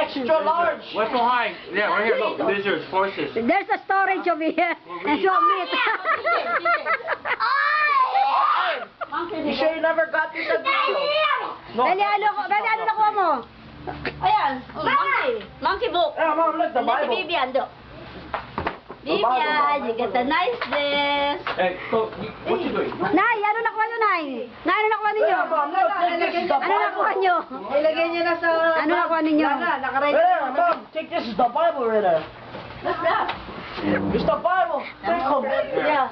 extra large. What's so high? Yeah, right here, look. Lizards, horses. There's a storage over here. And so meat. You sure you never got this at video? No. Dali, ano nakuha mo? Ayan, monkey. Monkey book. Yeah, Mom, look, the Bible. Bibian, do. Bibian, you get a nice dress. Hey, so, what you doing? Nay, ano nakuha nyo, Nay? Nay, ano nakuha ninyo? Yeah, Mom, look, this is the Ano nakuha Bible. nyo? Ilagay niyo na sa... Ano nakuha ninyo? Yeah, Mom, take this is the Bible right there. What's that? It's the Bible. Take them. Yeah.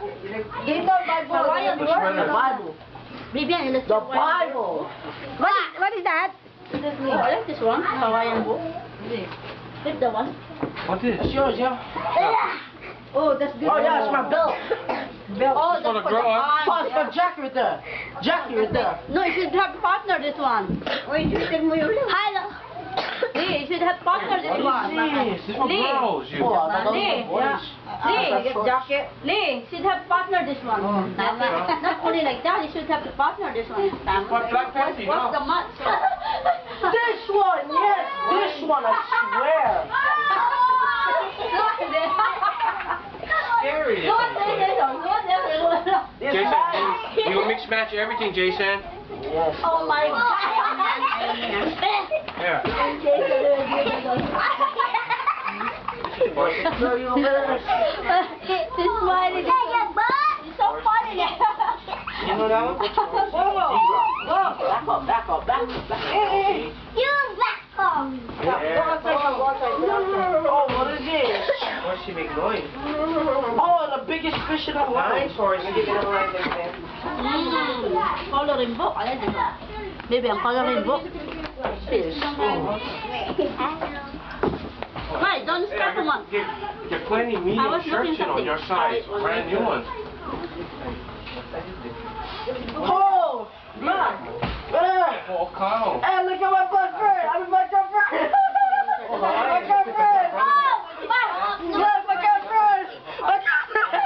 Give the Bible. Hawaiian The word. Bible. Bibian, let's The Bible. What is that? Oh, I like this one. Hawaiian book. Flip the one. What's this? It's yours, yeah? Oh, that's good. Oh, yeah, it's my belt. Belt. Oh, It's for that's the for girl, the huh? Oh, it's for Jackie right there. Jackie right there. No, you should have partner this one. Wait, you should move your Hello. Lee, you should have partner this one. This is for Lee. girls, you. Oh, I thought Lee, it was yeah. boys. Lee, Get jacket. Lee, should have partner this one. Not only like that, you should have to partner this one. What Black Panther, What's no? the match? This one, yes, this one, I swear. Scary. This Jason, one. you mix match everything, Jason. Yes. Oh my god. Yeah. So you This smile is so funny. You know that one? Whoa, back up. Hey. Yeah. Oh, what is this? What's she make noise? Oh, the biggest fish in the world. Nice horse. Coloring book. I like this one. Baby, ang coloring book. Right, don't start from one. Get plenty I medium was looking shirts in on something. your size. Brand new ones. Oh, look. Oh, cow. Hey, look at my best friend. I'm my best friend. My best friend. Look, my best friend. My best friend.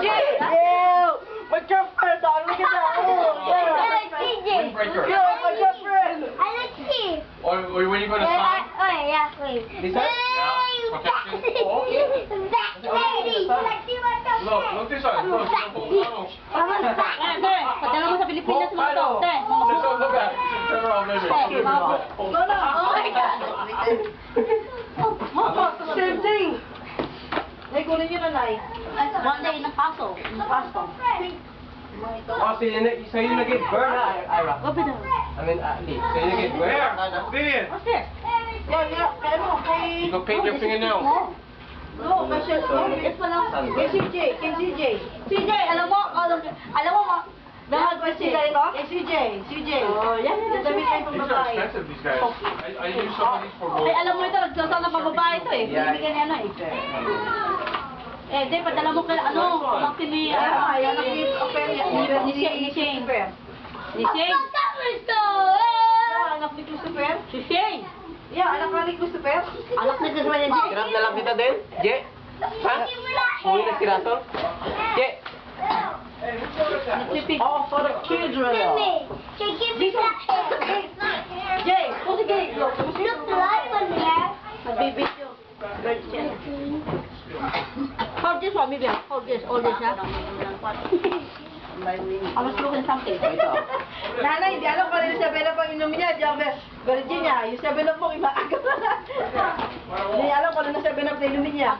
Yeah. Yeah. My best friend, dog. Look at that. Oh, yeah. Windbreaker. Yeah, my best friend. Or when you go to sign? This one? Yeah. Protection. Oh. Look this one. Look. Padala mo sa Pilipinas mo ito. Te, Look at it. Turn around, baby. Go na. Oh my God. Oh, it's the same thing. Hey, kunin nyo na, Nay. One day in the paso. Oh, so you get burned, Ira. What the? I mean, Lee. So you get burned. Vivian. What's this? Yeah. Kaya mo, kay... You go paint your fingernails. No, kasi... This one lang. Kay CJ. CJ, alam mo, dahil ba si ganito? Kay CJ. Oh, yan. Damit kayo pang These are babae. expensive, these guys. I use some of these for Ay, both. alam mo ito, nagsasal na pagbabae ito eh. Binibigyan niya na eh. Eh, di, padala mo kay, pamangkin ni, Ayan, ni Shane. Ni Shane? Yeah, anak ni Christopher. Si Shane. Yeah, anak ni Christopher. Anak na kasi niya Shane. Hirap na lang kita din, Je. Ha? Uwi na si Raso? Je. Nagpipig. Oh, for the kids right now. Jay, pusi Jay. Magbibidyo. Hold this one, maybe. Hold this, ha? I was looking something. Nanay, hindi alam kung ano yung 7 up ang inumin niya. Diyan, Virginia, yung 7 up mo, imaaga. Hindi alam kung ano yung 7 up na inumin niya.